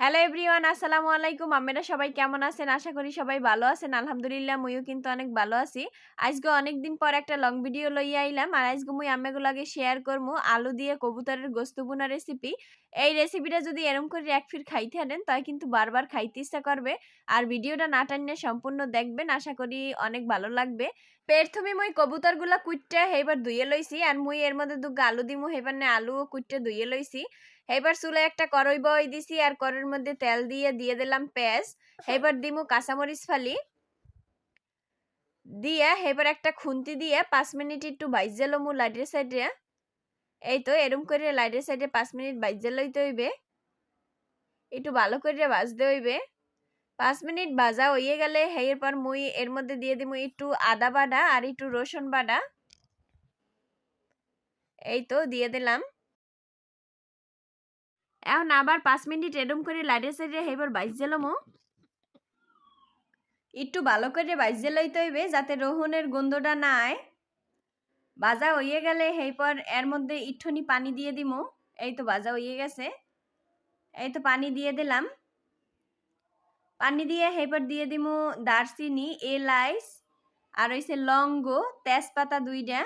Hello everyone, আসসালামু আলাইকুম। আপনারা সবাই কেমন আছেন? আশা করি সবাই ভালো আছেন। আলহামদুলিল্লাহ মুইও কিন্তু অনেক ভালো আছি। আজকে অনেকদিন পর একটা লং ভিডিও লইয়া আইলাম। আর আজকে মুই আপনাদের লগে শেয়ার করমু আলু দিয়ে কবুতরের গোস্ত ভুনা রেসিপি। এই রেসিপিটা যদি এরম করে এক ফির খাইতে হারেন তাই কিন্তু বারবার খাইতে ইচ্ছা করবে। আর ভিডিওটা না টাইনে সম্পূর্ণ দেখবেন, আশা করি অনেক ভালো লাগবে। প্রথমে মুই কবুতরগুলা কুইট্টা হেবার ধুইয়ে লইছি। আর মুই এর মধ্যে দুগা আলু দিমু, হেবার নে আলুও কুইট্টা ধুইয়ে লইছি। এবার চুলায় একটা কড়াই বই দিছি, আর কড়াইয়ের মধ্যে তেল দিয়ে দিলাম পেঁয়াজ। এবার দিমু কাঁচামরিচ ফালি দিয়া এবার একটা খুন্তি দিয়ে 5 মিনিট একটু ভাইজে লমু লাইটের সাইডে। এই তো এরম করে লাইটের সাইডে 5 মিনিট ভাইজে লইতে হইবে, একটু ভালো করে ভাজতে হইবে। 5 মিনিট ভাজা হয়ে গেলে এরপর মুই এর মধ্যে দিয়ে দিমু একটু আদা বাটা আর একটু রসুন বাটা। এই তো দিয়ে দিলাম। এখন আবার 5 মিনিট এরম করে লাইটের সাইডে এবার ভাইজে লমু। একটু ভালো করে ভাইজে লইতে হইবে যাতে রহুনের গন্ধটা না আয়। ভাজা হয়ে গেলে এরপর এর মধ্যে একটুখানি পানি দিয়ে দিমু। এই তো ভাজা হয়ে গেছে। এই তো পানি দিয়ে দিলাম। পানি দিয়ে এরপর দিয়ে দিমু দারচিনি, এলাচ আর হইছে লবঙ্গ, তেজপাতা 2টা।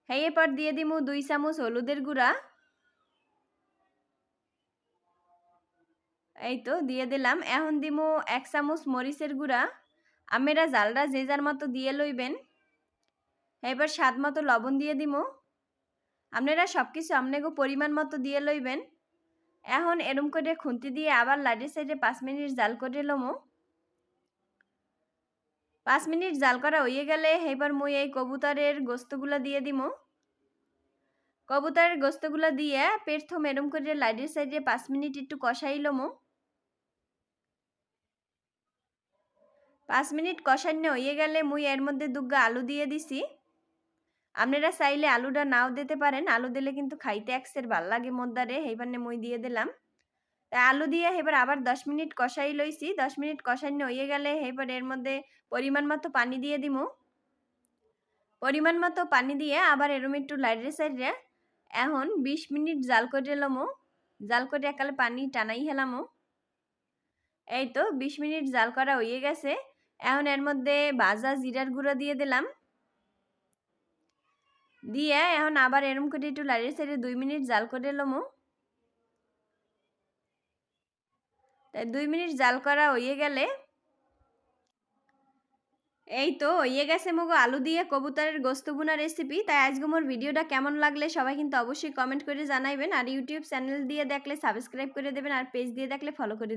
এরপর দিয়ে দিমু 2 চামচ হলুদের গুঁড়া। এই তো দিয়ে দিলাম। এখন দিমু 1 চামচ মরিচের গুঁড়া। আপনারা জালটা যে যার মতো দিয়ে লইবেন। এবার স্বাদ মতো লবণ দিয়ে দিমু। আপনারা সবকিছু আপনাকে পরিমাণ মতো দিয়ে লইবেন। এখন এরম করে খুন্তি দিয়ে আবার লাইটের সাইডে 5 মিনিট জাল করে লমু। 5 মিনিট জাল করা হয়ে গেলে এবার মুই এই কবুতরের গোস্তগুলা দিয়ে দিমু। কবুতরের গোস্তগুলা দিয়ে প্রথম এরম করে লাইটের সাইডে 5 মিনিট একটু কষাই লমু। 5 মিনিট কষানো হয়ে গেলে মুই এর মধ্যে দুগা আলু দিয়ে দিছি। আপনারা চাইলে আলুটা নাও দিতে পারেন, আলু দিলে কিন্তু খাইতে একসের ভাল লাগে মদ্দারে, এইবারে মুই দিয়ে দিলাম। আলু দিয়ে এবার আবার 10 মিনিট কষাই লইছি। 10 মিনিট কষানো হয়ে গেলে এবার এর মধ্যে পরিমাণ মতো পানি দিয়ে দিমু। পরিমাণ মতো পানি দিয়ে আবার এরম একটু লাইটের সাইডে এখন 20 মিনিট জাল করে লমু। জাল করে একালে পানি টানাই হেলামু। এই তো 20 মিনিট জাল করা হয়ে গেছে। এখন এর মধ্যে ভাজা জিরার গুঁড়ো দিয়ে দিলাম। দিয়ে এখন আবার এরম করে একটু লাইটের সাইডে 2 মিনিট জাল করে লমু। 2 মিনিট জাল করা হয়ে গেলে এই তো হয়ে গেছে মগো আলু দিয়ে কবুতরের গোস্ত ভুনা রেসিপি। তাই আজকে মোর ভিডিওটা কেমন লাগলে সবাই কিন্তু অবশ্যই কমেন্ট করে জানাইবেন। আর ইউটিউব চ্যানেল দিয়ে দেখলে সাবস্ক্রাইব করে দেবেন, আর পেজ দিয়ে দেখলে ফলো করে দেবেন।